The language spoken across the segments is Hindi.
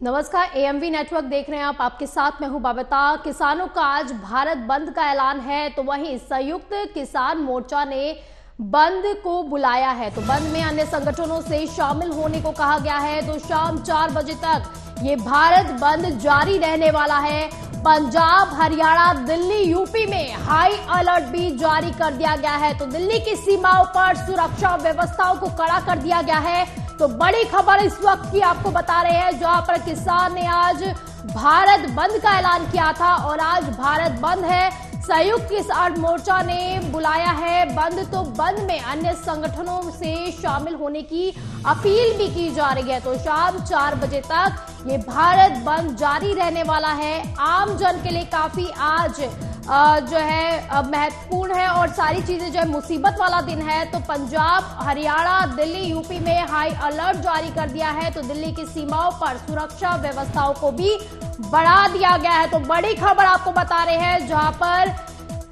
नमस्कार, एएमवी नेटवर्क देख रहे हैं आप। आपके साथ मैं हूं बबीता। किसानों का आज भारत बंद का ऐलान है, तो वहीं संयुक्त किसान मोर्चा ने बंद को बुलाया है। तो बंद में अन्य संगठनों से शामिल होने को कहा गया है। तो शाम 4 बजे तक ये भारत बंद जारी रहने वाला है। पंजाब, हरियाणा, दिल्ली, यूपी में हाई अलर्ट भी जारी कर दिया गया है। तो दिल्ली की सीमाओं पर सुरक्षा व्यवस्थाओं को कड़ा कर दिया गया है। तो बड़ी खबर इस वक्त की आपको बता रहे हैं, जहां पर किसान ने आज भारत बंद का ऐलान किया था और आज भारत बंद है। संयुक्त किसान मोर्चा ने बुलाया है बंद। तो बंद में अन्य संगठनों से शामिल होने की अपील भी की जा रही है। तो शाम 4 बजे तक ये भारत बंद जारी रहने वाला है। आम जन के लिए काफी आज जो है महत्वपूर्ण है और सारी चीजें जो है मुसीबत वाला दिन है। तो पंजाब, हरियाणा, दिल्ली, यूपी में हाई अलर्ट जारी कर दिया है। तो दिल्ली की सीमाओं पर सुरक्षा व्यवस्थाओं को भी बढ़ा दिया गया है। तो बड़ी खबर आपको बता रहे हैं, जहां पर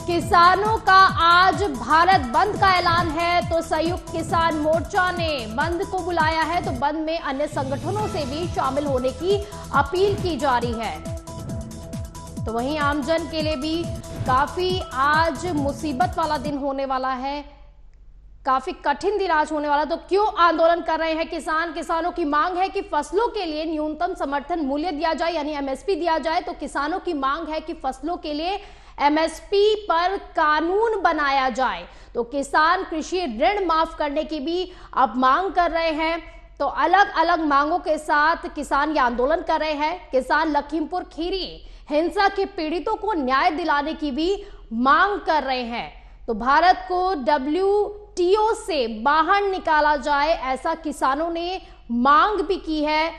किसानों का आज भारत बंद का ऐलान है। तो संयुक्त किसान मोर्चा ने बंद को बुलाया है। तो बंद में अन्य संगठनों से भी शामिल होने की अपील की जा रही है। तो वहीं आमजन के लिए भी काफी आज मुसीबत वाला दिन होने वाला है, काफी कठिन दिन आज होने वाला। तो क्यों आंदोलन कर रहे हैं किसान? किसानों की मांग है कि फसलों के लिए न्यूनतम समर्थन मूल्य दिया जाए, यानी एमएसपी दिया जाए। तो किसानों की मांग है कि फसलों के लिए एमएसपी पर कानून बनाया जाए। तो किसान कृषि ऋण माफ करने की भी अब मांग कर रहे हैं। तो अलग अलग मांगों के साथ किसान ये आंदोलन कर रहे हैं। किसान लखीमपुर खीरी हिंसा के पीड़ितों को न्याय दिलाने की भी मांग कर रहे हैं। तो भारत को WTO से बाहर निकाला जाए, ऐसा किसानों ने मांग भी की है।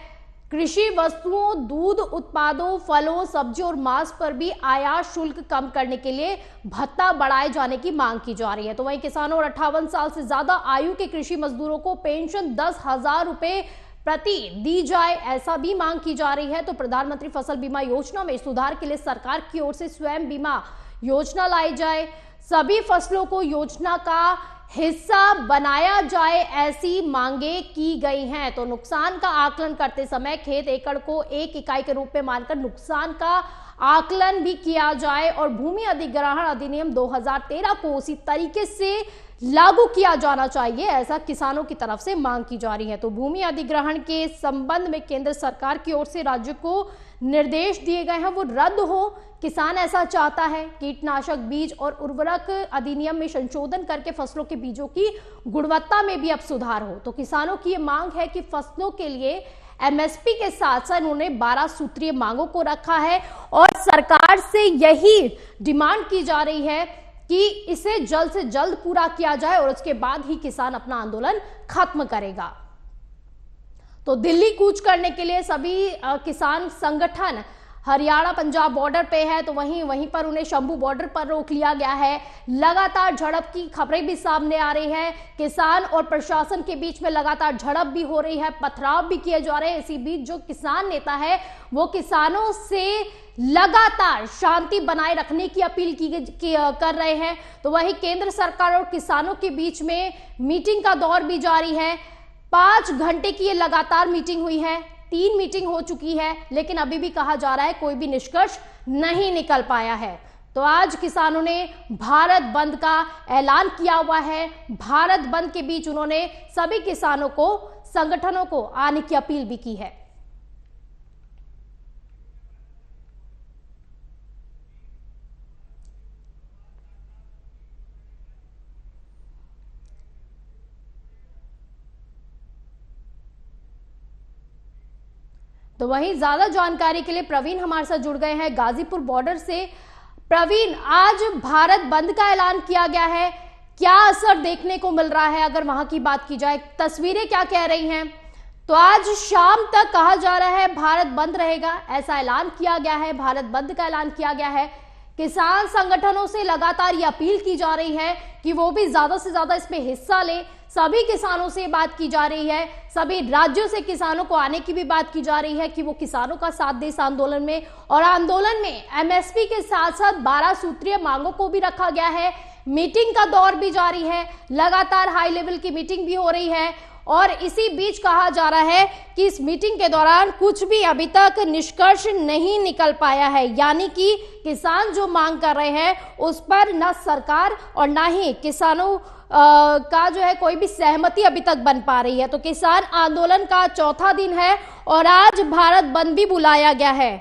कृषि वस्तुओं, दूध उत्पादों, फलों, सब्जियों और मांस पर भी आयात शुल्क कम करने के लिए भत्ता बढ़ाए जाने की मांग की जा रही है। तो वहीं किसानों और 58 साल से ज्यादा आयु के कृषि मजदूरों को पेंशन 10,000 रुपए प्रति दी जाए, ऐसा भी मांग की जा रही है। तो प्रधानमंत्री फसल बीमा योजना में सुधार के लिए सरकार की ओर से स्वयं बीमा योजना लाई जाए। सभी फसलों को योजना का हिस्सा बनाया जाए, ऐसी मांगे की गई हैं। तो नुकसान का आकलन करते समय खेत एकड़ को 1 इकाई के रूप में मानकर नुकसान का आकलन भी किया जाए और भूमि अधिग्रहण अधिनियम 2013 को उसी तरीके से लागू किया जाना चाहिए, ऐसा किसानों की तरफ से मांग की जा रही है। तो भूमि अधिग्रहण के संबंध में केंद्र सरकार की ओर से राज्य को निर्देश दिए गए हैं, वो रद्द हो। किसान ऐसा चाहता है। कीटनाशक बीज और उर्वरक अधिनियम में संशोधन करके फसलों के बीजों की गुणवत्ता में भी अब सुधार हो। तो किसानों की ये मांग है कि फसलों के लिए एमएसपी के साथ साथ उन्होंने 12 सूत्रीय मांगों को रखा है और सरकार से यही डिमांड की जा रही है कि इसे जल्द से जल्द पूरा किया जाए और उसके बाद ही किसान अपना आंदोलन खत्म करेगा। तो दिल्ली कूच करने के लिए सभी किसान संगठन हरियाणा पंजाब बॉर्डर पे है। तो वहीं पर उन्हें शंभू बॉर्डर पर रोक लिया गया है। लगातार झड़प की खबरें भी सामने आ रही है। किसान और प्रशासन के बीच में लगातार झड़प भी हो रही है, पथराव भी किए जा रहे हैं। इसी बीच जो किसान नेता है वो किसानों से लगातार शांति बनाए रखने की अपील कर रहे हैं। तो वहीं केंद्र सरकार और किसानों के बीच में मीटिंग का दौर भी जारी है। 5 घंटे की ये लगातार मीटिंग हुई है। 3 मीटिंग हो चुकी है, लेकिन अभी भी कहा जा रहा है कोई भी निष्कर्ष नहीं निकल पाया है। तो आज किसानों ने भारत बंद का ऐलान किया हुआ है। भारत बंद के बीच उन्होंने सभी किसानों को, संगठनों को आने की अपील भी की है। तो वहीं ज्यादा जानकारी के लिए प्रवीण हमारे साथ जुड़ गए हैं गाजीपुर बॉर्डर से। प्रवीण, आज भारत बंद का ऐलान किया गया है, क्या असर देखने को मिल रहा है? अगर वहां की बात की जाए, तस्वीरें क्या कह रही हैं? तो आज शाम तक कहा जा रहा है भारत बंद रहेगा, ऐसा ऐलान किया गया है, भारत बंद का ऐलान किया गया है। किसान संगठनों से लगातार ये अपील की जा रही है कि वो भी ज्यादा से ज्यादा इसमें हिस्सा ले। सभी किसानों से बात की जा रही है, सभी राज्यों से किसानों को आने की भी बात की जा रही है कि वो किसानों का साथ दे इस आंदोलन में। और आंदोलन में एमएसपी के साथ साथ 12 सूत्रीय मांगों को भी रखा गया है। मीटिंग का दौर भी जारी है, लगातार हाई लेवल की मीटिंग भी हो रही है और इसी बीच कहा जा रहा है कि इस मीटिंग के दौरान कुछ भी अभी तक निष्कर्ष नहीं निकल पाया है, यानी कि किसान जो मांग कर रहे हैं उस पर न सरकार और न ही किसानों का जो है कोई भी सहमति अभी तक बन पा रही है। तो किसान आंदोलन का चौथा दिन है और आज भारत बंद भी बुलाया गया है।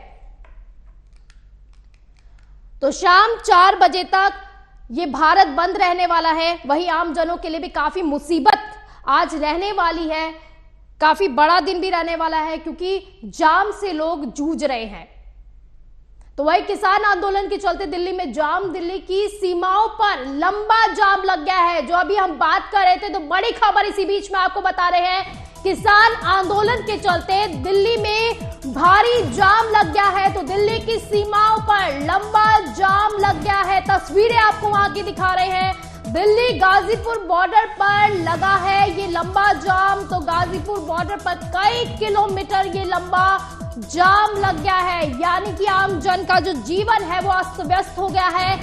तो शाम 4 बजे तक ये भारत बंद रहने वाला है। वहीं आम जनों के लिए भी काफी मुसीबत आज रहने वाली है, काफी बड़ा दिन भी रहने वाला है, क्योंकि जाम से लोग जूझ रहे हैं। तो वही किसान आंदोलन के चलते दिल्ली में जाम, दिल्ली की सीमाओं पर लंबा जाम लग गया है। जो अभी हम बात कर रहे थे, तो बड़ी खबर इसी बीच में आपको बता रहे हैं, किसान आंदोलन के चलते दिल्ली में भारी जाम लग गया है। तो दिल्ली की सीमाओं पर लंबा जाम लग गया है। तस्वीरें आपको वहां की दिखा रहे हैं। दिल्ली गाजीपुर बॉर्डर पर लगा है ये लंबा जाम। तो गाजीपुर बॉर्डर पर कई किलोमीटर ये लंबा जाम लग गया है, यानी कि आम जन का जो जीवन है वो अस्त व्यस्त हो गया है,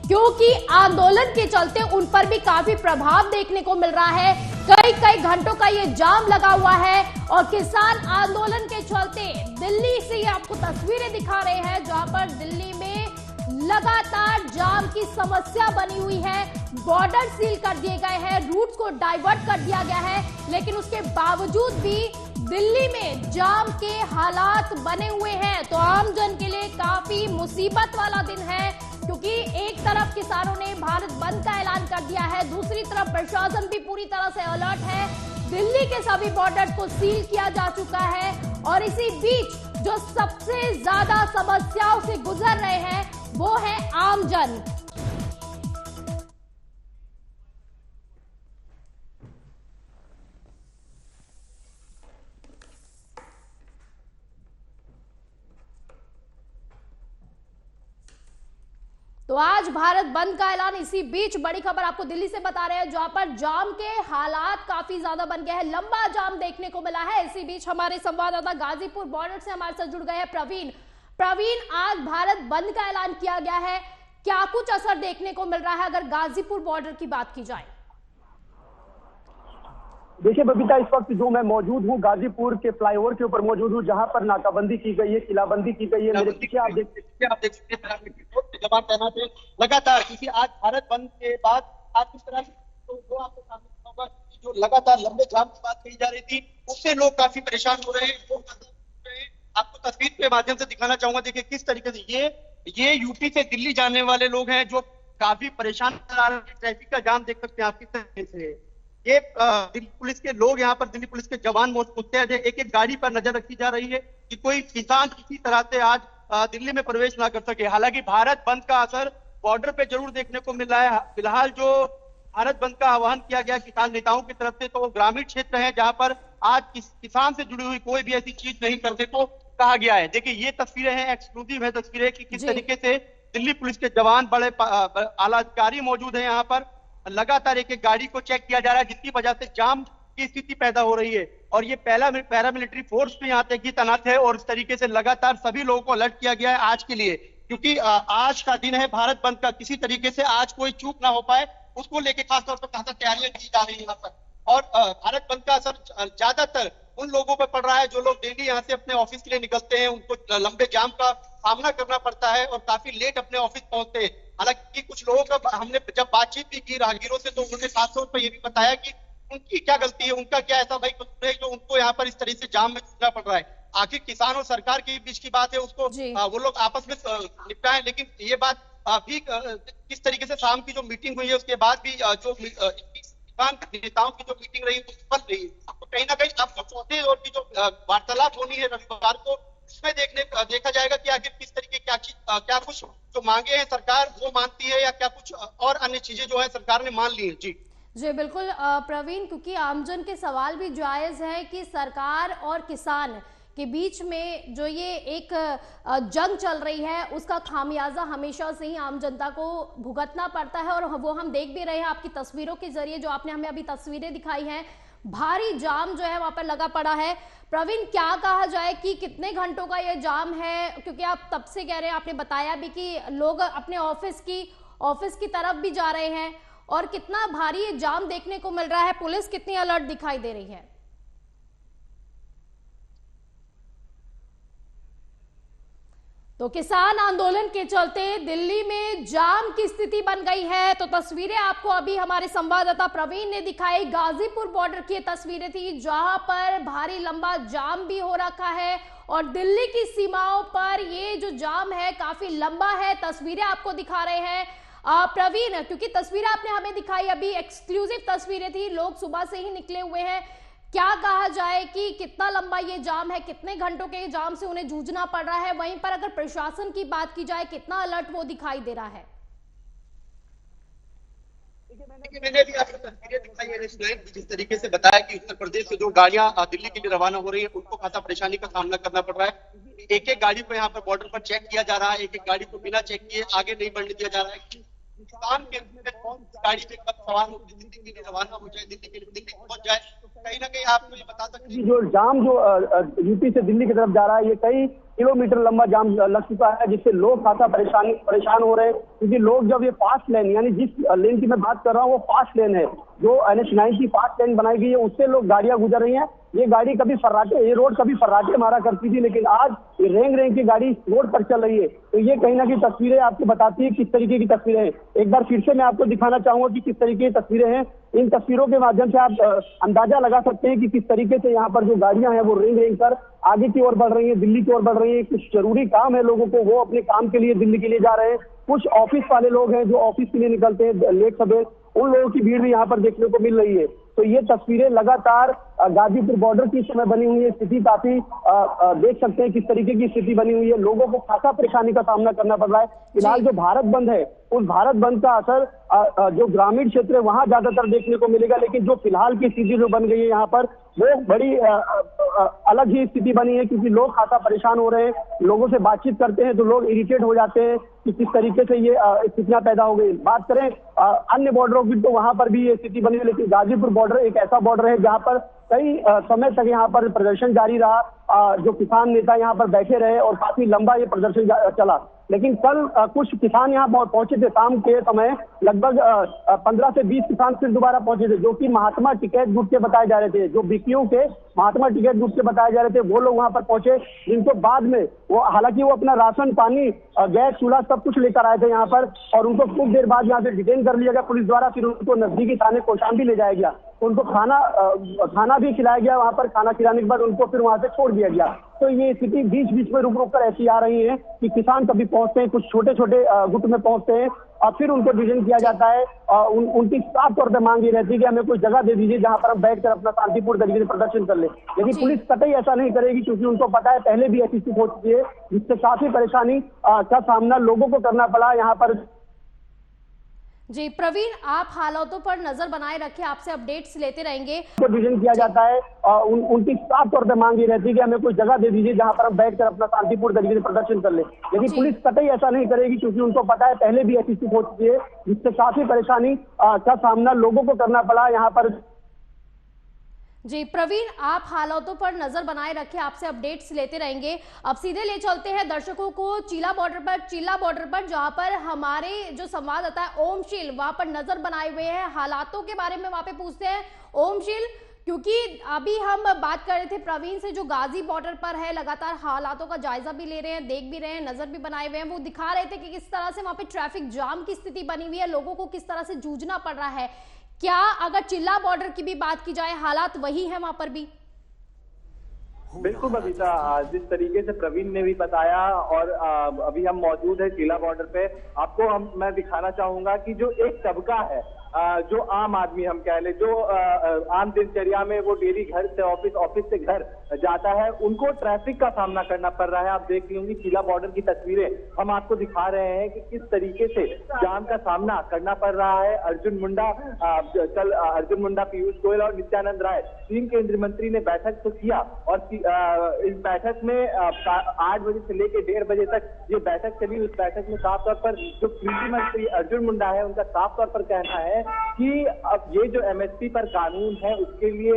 क्योंकि आंदोलन के चलते उन पर भी काफी प्रभाव देखने को मिल रहा है। कई घंटों का ये जाम लगा हुआ है और किसान आंदोलन के चलते दिल्ली से आपको तस्वीरें दिखा रहे हैं, जहां पर दिल्ली में लगातार जाम की समस्या बनी हुई है। बॉर्डर सील कर दिए गए हैं, रूट्स को डाइवर्ट कर दिया गया है, लेकिन उसके बावजूद भी दिल्ली में जाम के हालात बने हुए हैं। तो आम जन के लिए काफी मुसीबत वाला दिन है, क्योंकि एक तरफ किसानों ने भारत बंद का ऐलान कर दिया है, दूसरी तरफ प्रशासन भी पूरी तरह से अलर्ट है। दिल्ली के सभी बॉर्डर्स को सील किया जा चुका है और इसी बीच जो सबसे ज्यादा समस्याओं से गुजर रहे हैं वो है आम जन। तो आज भारत बंद का ऐलान, इसी बीच बड़ी खबर आपको दिल्ली से बता रहे हैं, जहां पर जाम के हालात काफी ज्यादा बन गए हैं, लंबा जाम देखने को मिला है। इसी बीच हमारे संवाददाता गाजीपुर बॉर्डर से हमारे साथ जुड़ गए हैं प्रवीण, आज भारत बंद का ऐलान किया गया है, क्या कुछ असर देखने को मिल रहा है अगर गाजीपुर बॉर्डर की बात की जाए? देखिए बबीता, इस वक्त जो मैं मौजूद हूँ गाजीपुर के फ्लाईओवर के ऊपर मौजूद हूँ, जहाँ पर नाकाबंदी की गई है, किलाबंदी की गई है। मेरे पीछे आप देख सकते हैं जवान तैनात है लगातार, क्योंकि आज भारत बंद के बाद आज किस तरह तो वो आपको सामने होगा कि जो लगातार लंबे जाम की बात कही जा रही थी, उससे लोग काफी परेशान हो रहे हैं। आपको तस्वीर के माध्यम से दिखाना चाहूंगा, देखिए किस तरीके से ये यूपी से दिल्ली जाने वाले लोग हैं जो काफी परेशान नजर आ रहे हैं। ट्रैफिक का जाम देख सकते हैं आप किस तरीके से। ये दिल्ली पुलिस के लोग यहाँ पर, दिल्ली पुलिस के जवान मुस्तैद है, एक गाड़ी पर नजर रखी जा रही है कि कोई किसान किसी तरह से आज दिल्ली में प्रवेश ना कर सके। हालांकि भारत बंद का असर बॉर्डर पे जरूर देखने को मिल रहा है। फिलहाल जो भारत बंद का आह्वान किया गया किसान नेताओं की तरफ से, तो वो ग्रामीण क्षेत्र है जहां पर आज किसान से जुड़ी हुई कोई भी ऐसी चीज नहीं करने को कहा गया है। देखिए ये तस्वीरें हैं, एक्सक्लूसिव है तस्वीरें कि किस तरीके से दिल्ली पुलिस के जवान, बड़े आला अधिकारी मौजूद है यहाँ पर। लगातार एक गाड़ी को चेक किया जा रहा है, जिसकी वजह से जाम की स्थिति पैदा हो रही है। और ये पैरामिलिट्री फोर्स भी यहाँ तक तैनात है और इस तरीके से लगातार सभी लोगों को अलर्ट किया गया है आज के लिए, क्योंकि आज का दिन है भारत बंद का। किसी तरीके से आज कोई चूक ना हो पाए, उसको लेके खासतौर पर खासा तैयारियां की जा रही है यहाँ पर। और भारत बंद का असर ज्यादातर उन लोगों पर पड़ रहा है जो लोग डेली यहाँ से अपने ऑफिस के लिए निकलते हैं, उनको लंबे जाम का सामना करना पड़ता है और काफी लेट अपने ऑफिस पहुंचते हैं। हालांकि कुछ लोगों का हमने जब बातचीत भी की राहगीरों से, तो उन्होंने खास तौर पर यह भी बताया कि उनकी क्या गलती है, उनका क्या ऐसा भाई कसूर है जो उनको यहाँ पर इस तरह से जाम में जूझना पड़ रहा है। आखिर किसान और सरकार के बीच की बात है, उसको वो लोग आपस में निपटाएं। लेकिन ये बात भी किस तरीके से शाम की जो मीटिंग हुई है उसके बाद भी जो किसान नेताओं की जो मीटिंग रही वो सफल रही, तो कहीं ना कहीं अब चौथे दौर की जो वार्तालाप होनी है रविवार को, उसमें देखा जाएगा कि आखिर किस तरीके क्या कुछ जो मांगे हैं सरकार वो मानती है या क्या कुछ और अन्य चीजें जो है सरकार ने मान ली है। जी बिल्कुल प्रवीण, क्योंकि आमजन के सवाल भी जायज है कि सरकार और किसान के बीच में जो ये एक जंग चल रही है उसका खामियाजा हमेशा से ही आम जनता को भुगतना पड़ता है। और वो हम देख भी रहे हैं आपकी तस्वीरों के जरिए, जो आपने हमें अभी तस्वीरें दिखाई हैं, भारी जाम जो है वहां पर लगा पड़ा है। प्रवीण, क्या कहा जाए कि कितने घंटों का ये जाम है, क्योंकि आप तब से कह रहे हैं, आपने बताया भी कि लोग अपने ऑफिस की तरफ भी जा रहे हैं और कितना भारी ये जाम देखने को मिल रहा है, पुलिस कितनी अलर्ट दिखाई दे रही है? तो किसान आंदोलन के चलते दिल्ली में जाम की स्थिति बन गई है। तो तस्वीरें आपको अभी हमारे संवाददाता प्रवीण ने दिखाई, गाजीपुर बॉर्डर की तस्वीरें थी जहां पर भारी लंबा जाम भी हो रखा है और दिल्ली की सीमाओं पर ये जो जाम है काफी लंबा है। तस्वीरें आपको दिखा रहे हैं प्रवीण, क्योंकि तस्वीरें आपने हमें दिखाई अभी एक्सक्लूसिव तस्वीरें थी, लोग सुबह से ही निकले हुए हैं। क्या कहा जाए कि कितना लंबा ये जाम है, कितने घंटों के जाम से उन्हें जूझना पड़ रहा है? वहीं पर अगर प्रशासन की बात की जाए, कितना अलर्ट वो दिखाई दे रहा है? मैंने भी आपको तस्वीरें दिखाई है, जिस तरीके से बताया कि उत्तर प्रदेश से जो गाड़ियां दिल्ली के लिए रवाना हो रही है उनको खासा परेशानी का सामना करना पड़ रहा है। एक एक गाड़ी को यहाँ पर बॉर्डर पर चेक किया जा रहा है, एक एक गाड़ी को बिना चेक किए आगे नहीं बढ़ने दिया जा रहा है। किसान के गाड़ी पे कब सवार होकर दिल्ली के लिए रवाना हो जाए, दिल्ली के लिए दिल्ली पहुंच जाए, कहीं ना कहीं आप मुझे बता सकते हैं जो जाम जो यूपी से दिल्ली की तरफ जा रहा है, ये कई किलोमीटर लंबा जाम लग चुका है, जिससे लोग खासा परेशान हो रहे हैं। क्योंकि लोग जब ये फास्ट लेन, यानी जिस लेन की मैं बात कर रहा हूँ वो फास्ट लेन है, जो NH9 की फास्ट लेन बनाई गई है, उससे लोग गाड़ियां गुजर रही हैं। ये गाड़ी कभी फर्राटे, ये रोड कभी फर्राटे मारा करती थी, लेकिन आज ये रेंग की गाड़ी रोड पर चल रही है। तो ये कहीं ना कहीं तस्वीरें आपको बताती है किस तरीके की तस्वीरें हैं। एक बार फिर से मैं आपको दिखाना चाहूंगा कि किस तरीके की तस्वीरें हैं। इन तस्वीरों के माध्यम से आप अंदाजा लगा सकते हैं कि किस तरीके से यहाँ पर जो गाड़ियां हैं वो रेंग कर आगे की ओर बढ़ रही हैं, दिल्ली की ओर बढ़ रही है। कुछ जरूरी काम है लोगों को, वो अपने काम के लिए दिल्ली के लिए जा रहे हैं। कुछ ऑफिस वाले लोग हैं जो ऑफिस के लिए निकलते हैं लेट सवेर, उन लोगों की भीड़ भी यहाँ पर देखने को मिल रही है। तो ये तस्वीरें लगातार गाजीपुर बॉर्डर की समय बनी हुई है। स्थिति काफी देख सकते हैं किस तरीके की स्थिति बनी हुई है। लोगों को खासा परेशानी का सामना करना पड़ रहा है। फिलहाल जो भारत बंद है, उस भारत बंद का असर जो ग्रामीण क्षेत्र है वहां ज्यादातर देखने को मिलेगा, लेकिन जो फिलहाल की स्थिति जो बन गई है यहाँ पर, वो बड़ी अलग ही स्थिति बनी है। क्योंकि लोग खासा परेशान हो रहे हैं, लोगों से बातचीत करते हैं तो लोग इरिटेट हो जाते हैं कि किस तरीके से ये स्थितियां पैदा हो गई। बात करें अन्य बॉर्डरों की तो वहां पर भी ये स्थिति बनी है, लेकिन गाजीपुर बॉर्डर एक ऐसा बॉर्डर है जहां पर कई समय तक यहाँ पर प्रदर्शन जारी रहा। जो किसान नेता यहाँ पर बैठे रहे और काफी लंबा ये प्रदर्शन चला। लेकिन कल कुछ किसान यहाँ पहुंचे थे शाम के समय, लगभग 15 से 20 किसान फिर दोबारा पहुंचे थे, जो कि महात्मा टिकैत गुट के बताए जा रहे थे, जो बीपीओ के महात्मा टिकैत गुट के बताए जा रहे थे। वो लोग वहां पर पहुंचे, जिनको बाद में वो, हालांकि वो अपना राशन पानी गैस चूल्हा सब कुछ लेकर आए थे यहाँ पर, और उनको कुछ देर बाद यहाँ से डिटेन कर लिया गया पुलिस द्वारा। फिर उनको नजदीकी थाने कौशाम्बी ले जाया गया, उनको खाना भी खिलाया गया। वहां पर खाना खिलाने के बाद उनको फिर वहां से छोड़ दिया गया। तो ये स्थिति बीच बीच में रुक कर ऐसी आ रही है कि किसान कभी पहुंचते हैं, कुछ छोटे छोटे गुट में पहुंचते हैं और फिर उनको डिटेन किया जाता है। उनकी साफ तौर पर मांग ये रहती है कि हमें कोई जगह दे दीजिए जहां पर हम बैठकर अपना शांतिपूर्ण तरीके से प्रदर्शन कर ले। लेकिन पुलिस कतई ऐसा नहीं करेगी, क्योंकि उनको पता है पहले भी ऐसी स्थिति हो चुकी है, जिससे काफी परेशानी का सामना लोगों को करना पड़ा यहाँ पर। जी प्रवीण, आप हालातों पर नजर बनाए रखें, आपसे अपडेट्स लेते रहेंगे। डिवीजन किया जाता है और उनकी साफ तौर पर मांग ये रहती है कि हमें कोई जगह दे दीजिए जहां पर हम बैठकर अपना शांतिपूर्ण तरीके से प्रदर्शन कर ले। लेकिन पुलिस कतई ऐसा नहीं करेगी, क्योंकि उनको पता है पहले भी ऐसी स्थिति हो चुकी है, जिससे काफी परेशानी का सामना लोगों को करना पड़ा यहाँ पर। जी प्रवीण, आप हालातों पर नजर बनाए रखें, आपसे अपडेट्स लेते रहेंगे। अब सीधे ले चलते हैं दर्शकों को चिल्ला बॉर्डर पर जहां पर हमारे जो संवाददाता है ओमशील वहां पर नजर बनाए हुए हैं। हालातों के बारे में वहां पे पूछते हैं ओमशील, क्योंकि अभी हम बात कर रहे थे प्रवीण से जो गाजी बॉर्डर पर है, लगातार हालातों का जायजा भी ले रहे हैं, देख भी रहे हैं, नजर भी बनाए हुए हैं। वो दिखा रहे थे कि किस तरह से वहां पे ट्रैफिक जाम की स्थिति बनी हुई है, लोगों को किस तरह से जूझना पड़ रहा है। क्या अगर चिल्ला बॉर्डर की भी बात की जाए, हालात वही है वहां पर भी? बिल्कुल बबीता, जिस तरीके से प्रवीण ने भी बताया, और अभी हम मौजूद है चिल्ला बॉर्डर पे। आपको मैं दिखाना चाहूंगा कि जो एक तबका है, जो आम आदमी हम कह ले, जो आम दिनचर्या में वो डेली घर से ऑफिस, ऑफिस से घर जाता है, उनको ट्रैफिक का सामना करना पड़ रहा है। आप देख लेंगे चिल्ला बॉर्डर की तस्वीरें हम आपको दिखा रहे हैं कि किस तरीके से जाम का सामना करना पड़ रहा है। अर्जुन मुंडा, पीयूष गोयल और नित्यानंद राय, 3 केंद्रीय मंत्री ने बैठक तो किया, और इस बैठक में 8 बजे से लेकर 1:30 बजे तक ये बैठक चली। उस बैठक में साफ तौर पर जो कृषि मंत्री अर्जुन मुंडा है, उनका साफ तौर पर कहना है कि अब ये जो MSP पर कानून है उसके लिए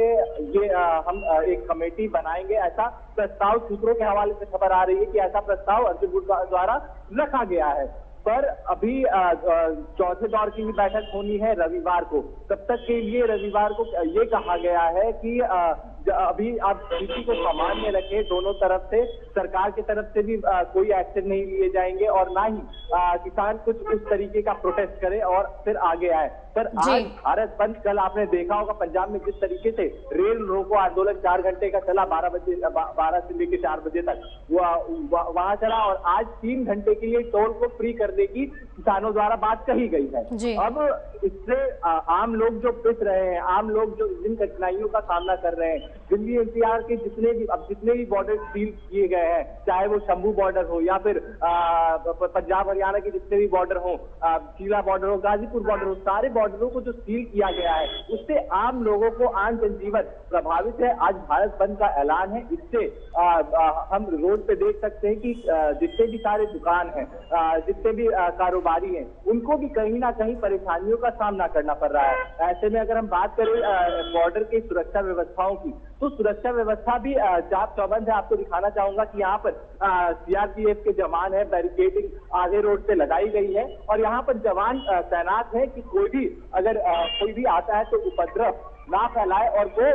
ये हम एक कमेटी बनाएंगे, ऐसा प्रस्ताव सूत्रों के हवाले से खबर आ रही है कि ऐसा प्रस्ताव अर्जुन मुंडा द्वारा रखा गया है। पर अभी चौथे दौर की भी बैठक होनी है रविवार को। तब तक के लिए रविवार को ये कहा गया है कि अभी आप स्थिति को सामान्य रखें, दोनों तरफ से, सरकार की तरफ से भी कोई एक्शन नहीं लिए जाएंगे और ना ही किसान कुछ उस तरीके का प्रोटेस्ट करे और फिर आगे आए। पर आज भारत बंद, कल आपने देखा होगा पंजाब में जिस तरीके से रेल रोको आंदोलन 4 घंटे का चला, 12 से लेकर 4 बजे तक वहां चला, और आज 3 घंटे के लिए टोल को फ्री करने की किसानों द्वारा बात कही गई है। अब इससे आम लोग जो पिस रहे हैं, आम लोग जो जिन कठिनाइयों का सामना कर रहे हैं, दिल्ली एनसीआर के जितने भी बॉर्डर सील किए गए हैं, चाहे वो शंभू बॉर्डर हो या फिर पंजाब हरियाणा के जितने भी बॉर्डर हो, शीला बॉर्डर हो, गाजीपुर बॉर्डर हो, सारे बॉर्डरों को जो सील किया गया है, उससे आम लोगों को आम जनजीवन प्रभावित है। आज भारत बंद का ऐलान है, इससे हम रोड पे देख सकते हैं कि जितने भी सारे दुकान हैं, जितने भी कारोबारी हैं, उनको भी कहीं ना कहीं परेशानियों का सामना करना पड़ रहा है। ऐसे में अगर हम बात करें बॉर्डर की सुरक्षा व्यवस्थाओं की, तो सुरक्षा व्यवस्था भी चाप चौबंद है। आपको दिखाना चाहूंगा कि यहाँ पर सीआरपीएफ के जवान है, बैरिकेडिंग आगे रोड पे लगाई गई है और यहाँ पर जवान तैनात है कि कोई भी आता है तो उपद्रव ना फैलाए और वो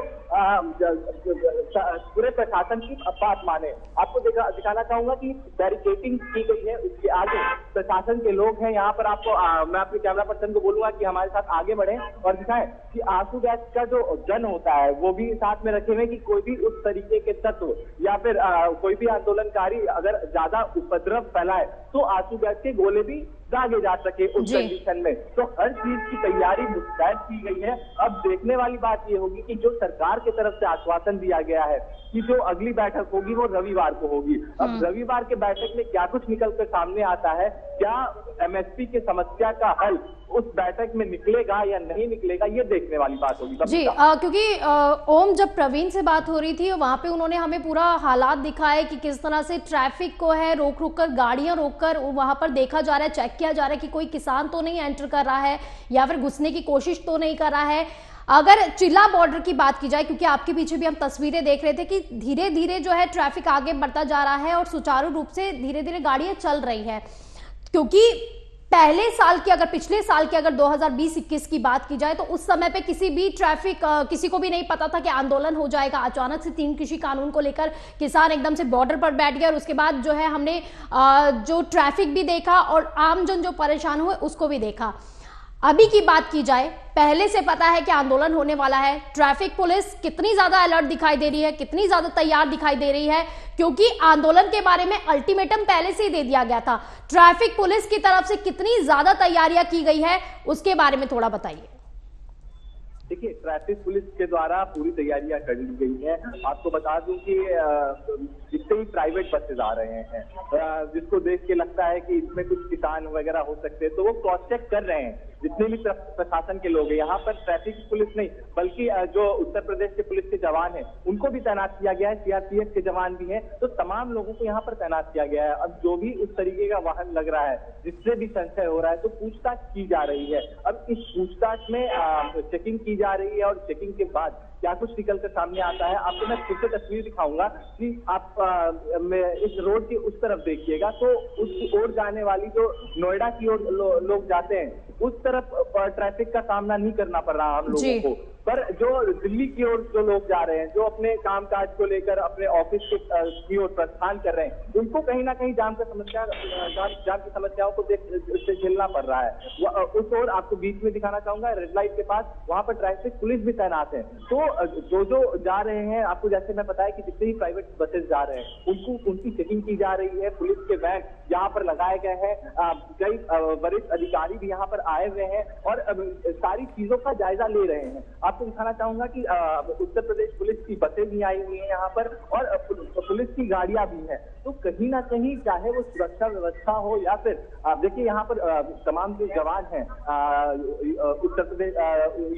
पूरे प्रशासन की बात माने। आपको दिखाना चाहूंगा कि बैरिकेडिंग की गई है, उसके आगे प्रशासन के लोग हैं। यहाँ पर आपको मैं अपने कैमरा पर्सन को बोलूंगा कि हमारे साथ आगे बढ़े और दिखाएं कि आंसू गैस का जो गन होता है वो भी साथ में रखे हुए कि कोई भी उस तरीके के तत्व या फिर कोई भी आंदोलनकारी अगर ज्यादा उपद्रव फैलाए तो आंसू गैस के गोले भी दागे जा सके उस कंडीशन में। तो हर चीज की तैयारी मुस्तैद की गई है। अब देखने वाली बात ये होगी कि जो सरकार की तरफ से आश्वासन दिया गया है कि जो अगली बैठक होगी वो रविवार को होगी। अब रविवार के बैठक में क्या कुछ निकल कर सामने आता है, क्या एमएसपी की समस्या का हल उस बैठक में निकलेगा या नहीं निकलेगा, ये देखने वाली बात होगी। जी क्योंकि ओम, जब प्रवीण से बात हो रही थी वहां पे उन्होंने हमें पूरा हालात दिखाए कि किस तरह से ट्रैफिक को है रोक कर, गाड़ियां रोककर वहां पर देखा जा रहा है, चेक किया जा रहा है कि कोई किसान तो नहीं एंटर कर रहा है या फिर घुसने की कोशिश तो नहीं कर रहा है। अगर चिल्ला बॉर्डर की बात की जाए, क्योंकि आपके पीछे भी हम तस्वीरें देख रहे थे कि धीरे धीरे जो है ट्रैफिक आगे बढ़ता जा रहा है और सुचारू रूप से धीरे धीरे गाड़ियां चल रही है, क्योंकि पिछले साल की अगर 2020-21 की बात की जाए तो उस समय पे किसी को भी नहीं पता था कि आंदोलन हो जाएगा। अचानक से 3 कृषि कानून को लेकर किसान एकदम से बॉर्डर पर बैठ गए और उसके बाद जो है हमने जो ट्रैफिक भी देखा और आमजन जो परेशान हुए उसको भी देखा। अभी की बात की जाए, पहले से पता है कि आंदोलन होने वाला है, ट्रैफिक पुलिस कितनी ज्यादा अलर्ट दिखाई दे रही है, कितनी ज्यादा तैयार दिखाई दे रही है, क्योंकि आंदोलन के बारे में अल्टीमेटम पहले से ही दे दिया गया था। ट्रैफिक पुलिस की तरफ से कितनी ज्यादा तैयारियां की गई है उसके बारे में थोड़ा बताइए। देखिए, ट्रैफिक पुलिस के द्वारा पूरी तैयारियां कर ली गई है। आपको बता दूं कि जितने भी प्राइवेट बसेज आ रहे हैं, जिसको देख के लगता है कि इसमें कुछ किसान वगैरह हो सकते हैं, तो वो क्रॉस चेक कर रहे हैं। जितने भी प्रशासन के लोग हैं, यहाँ पर ट्रैफिक पुलिस नहीं बल्कि जो उत्तर प्रदेश के पुलिस के जवान हैं उनको भी तैनात किया गया है, सीआरपीएफ के जवान भी हैं, तो तमाम लोगों को यहाँ पर तैनात किया गया है। अब जो भी उस तरीके का वाहन लग रहा है जिससे भी संशय हो रहा है तो पूछताछ की जा रही है। अब इस पूछताछ में चेकिंग की जा रही है और चेकिंग के बाद क्या कुछ निकल कर सामने आता है, आपको मैं फिर से तस्वीर दिखाऊंगा कि आप इस रोड की उस तरफ देखिएगा तो उस ओर जाने वाली जो नोएडा की ओर लोग जाते हैं उस तरफ ट्रैफिक का सामना नहीं करना पड़ रहा हम लोगों को। पर जो दिल्ली की ओर जो लोग जा रहे हैं, जो अपने कामकाज को लेकर अपने ऑफिस की ओर प्रस्थान कर रहे हैं, उनको कहीं ना कहीं जाम की समस्याओं को से झेलना पड़ रहा है। उस ओर आपको बीच में दिखाना चाहूंगा, रेड लाइट के पास, वहां पर ट्रैफिक पुलिस भी तैनात है। तो जो जा रहे हैं, आपको जैसे मैं बताया कि जितने भी प्राइवेट बसेस जा रहे हैं उनकी चेकिंग की जा रही है। पुलिस के वैन यहाँ पर लगाए गए हैं, कई वरिष्ठ अधिकारी भी यहाँ पर आए हुए हैं और सारी चीजों का जायजा ले रहे हैं। आपको दिखाना चाहूंगा कि उत्तर प्रदेश पुलिस की बसें भी आई हुई हैं यहाँ पर और पुलिस की गाड़ियां भी हैं। तो कहीं ना कहीं चाहे वो सुरक्षा व्यवस्था हो या फिर देखिए यहाँ पर तमाम जो जवान हैं उत्तर प्रदेश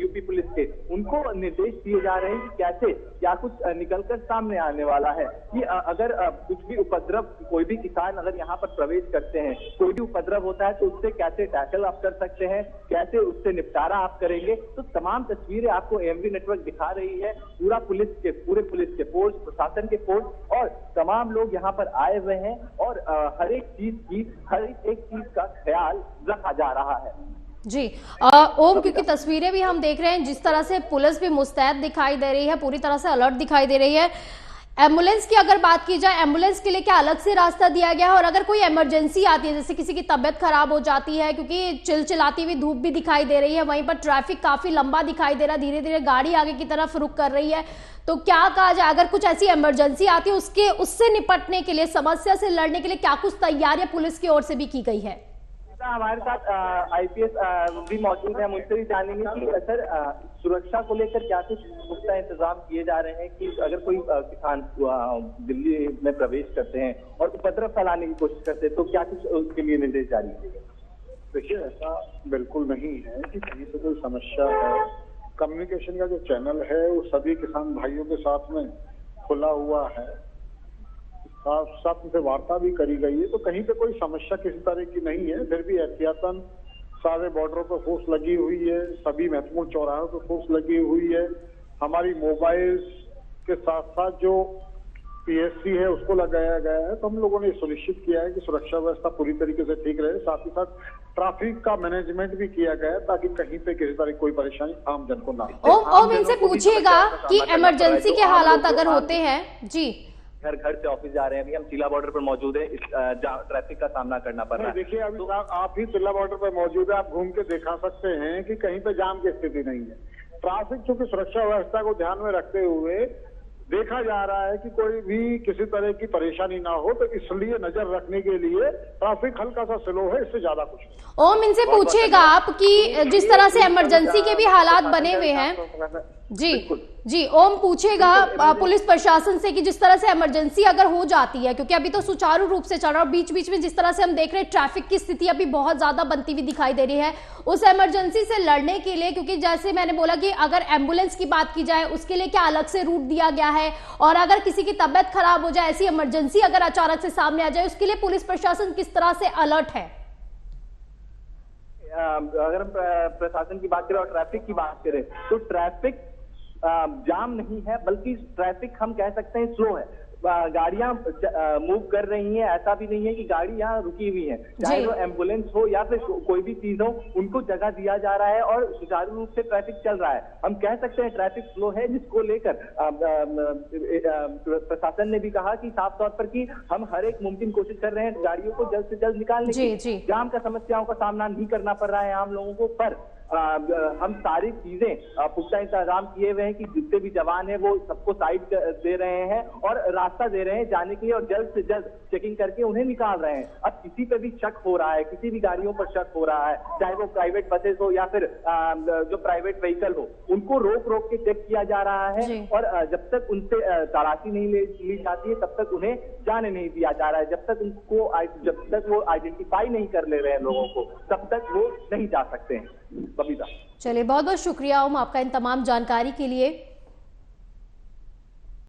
यूपी पुलिस के, उनको निर्देश दिए जा रहे हैं कि कैसे क्या कुछ निकलकर सामने आने वाला है कि अगर कुछ भी उपद्रव, कोई भी किसान अगर यहाँ पर प्रवेश करते हैं, कोई भी उपद्रव होता है तो उससे कैसे टैकल आप कर सकते हैं, कैसे उससे निपटारा आप करेंगे। तो तमाम तस्वीरें आप आपको एएमवी नेटवर्क दिखा रही है। पूरे पुलिस के फोर्स, प्रशासन के फोर्स और तमाम लोग यहाँ पर आए हुए हैं और हर एक चीज का ख्याल रखा जा रहा है। जी ओम, क्योंकि तस्वीरें भी हम देख रहे हैं जिस तरह से पुलिस भी मुस्तैद दिखाई दे रही है, पूरी तरह से अलर्ट दिखाई दे रही है। एम्बुलेंस की अगर बात की जाए, एम्बुलेंस के लिए क्या अलग से रास्ता दिया गया है? और अगर कोई इमरजेंसी आती है, जैसे किसी की तबीयत खराब हो जाती है, क्योंकि चिलचिलाती हुई धूप भी दिखाई दे रही है, वहीं पर ट्रैफिक काफी लंबा दिखाई दे रहा है, धीरे धीरे गाड़ी आगे की तरफ रुख कर रही है, तो क्या कहा जाए अगर कुछ ऐसी इमरजेंसी आती है उससे निपटने के लिए, समस्या से लड़ने के लिए क्या कुछ तैयारियां पुलिस की ओर से भी की गई है? हमारे साथ आईपीएस भी मौजूद है, मुझसे भी जानेंगे कि सर सुरक्षा को लेकर क्या कुछ पुख्ता इंतजाम किए जा रहे हैं कि अगर कोई किसान दिल्ली में प्रवेश करते हैं और उपद्रव फैलाने की कोशिश करते हैं तो क्या कुछ उसके लिए निर्देश जारी किए गए? देखिए, ऐसा बिल्कुल नहीं है कि कहीं से कोई समस्या है। कम्युनिकेशन का जो चैनल है वो सभी किसान भाइयों के साथ में खुला हुआ है, साथ उनसे वार्ता भी करी गई है, तो कहीं पे कोई समस्या किसी तरह की नहीं है। फिर भी एहतियातन सारे बॉर्डरों पर फोर्स लगी हुई है, सभी महत्वपूर्ण चौराहों पर फोर्स लगी हुई है। हमारी मोबाइल्स के साथ साथ जो पीएससी है उसको लगाया गया है। तो हम लोगों ने सुनिश्चित किया है कि सुरक्षा व्यवस्था पूरी तरीके से ठीक रहे। साथ ही साथ ट्रैफिक का मैनेजमेंट भी किया गया है ताकि कहीं पे किसी तरह कोई परेशानी आम जन को ना हो। ओम इनसे पूछिएगा कि इमरजेंसी के हालात अगर होते हैं, जी घर से ऑफिस जा रहे हैं, अभी हम चिल्ला बॉर्डर पर मौजूद है, ट्रैफिक का सामना करना पड़ रहा है। देखिए, अभी तो आप ही चिल्ला बॉर्डर पर मौजूद है, आप घूम के दिखा सकते हैं कि कहीं पे जाम की स्थिति नहीं है। ट्रैफिक चूंकि सुरक्षा व्यवस्था को ध्यान में रखते हुए देखा जा रहा है कि कोई भी किसी तरह की परेशानी ना हो, तो इसलिए नजर रखने के लिए ट्रैफिक हल्का सा स्लो है, इससे ज्यादा कुछ नहीं। ओम, इनसे पूछिएगा आप कि जिस तरह से इमरजेंसी के भी हालात बने हुए हैं, जी ओम पूछेगा पुलिस प्रशासन से कि जिस तरह से इमरजेंसी अगर हो जाती है, क्योंकि अभी तो सुचारू रूप से चल रहा है और बीच बीच में जिस तरह से हम देख रहे हैं ट्रैफिक की स्थिति अभी बहुत ज्यादा बनती हुई दिखाई दे रही है, उस इमरजेंसी से लड़ने के लिए, क्योंकि जैसे मैंने बोला कि अगर एम्बुलेंस की बात की जाए उसके लिए क्या अलग से रूट दिया गया है, और अगर किसी की तबियत खराब हो जाए, ऐसी इमरजेंसी अगर अचानक से सामने आ जाए, उसके लिए पुलिस प्रशासन किस तरह से अलर्ट है? अगर हम प्रशासन की बात करें और ट्रैफिक की बात करें तो ट्रैफिक जाम नहीं है, बल्कि ट्रैफिक हम कह सकते हैं स्लो है। गाड़ियां मूव कर रही हैं, ऐसा भी नहीं है कि गाड़ी यहाँ रुकी हुई है, चाहे वो एम्बुलेंस हो या फिर कोई भी चीज हो, उनको जगह दिया जा रहा है और सुचारू रूप से ट्रैफिक चल रहा है। हम कह सकते हैं ट्रैफिक स्लो है, जिसको लेकर प्रशासन ने भी कहा कि साफ तौर पर कि हम हर एक मुमकिन कोशिश कर रहे हैं गाड़ियों को जल्द से जल्द निकालने की। जाम का समस्याओं का सामना नहीं करना पड़ रहा है आम लोगों को, पर हम सारी चीजें पुख्ता इंतजाम किए हुए हैं कि जितने भी जवान हैं वो सबको साइड दे रहे हैं और रास्ता दे रहे हैं जाने के लिए, और जल्द से जल्द चेकिंग करके उन्हें निकाल रहे हैं। अब किसी पे भी शक हो रहा है, किसी भी गाड़ियों पर शक हो रहा है, चाहे वो प्राइवेट बसेस हो या फिर जो प्राइवेट व्हीकल हो, उनको रोक के चेक किया जा रहा है। और जब तक उनसे तलाशी नहीं ली जाती है तब तक उन्हें जाने नहीं दिया जा रहा है। जब तक वो आइडेंटिफाई नहीं कर ले रहे हैं लोगों को, तब तक वो नहीं जा सकते हैं। बबीता, चलिए बहुत बहुत शुक्रिया ओम आपका इन तमाम जानकारी के लिए।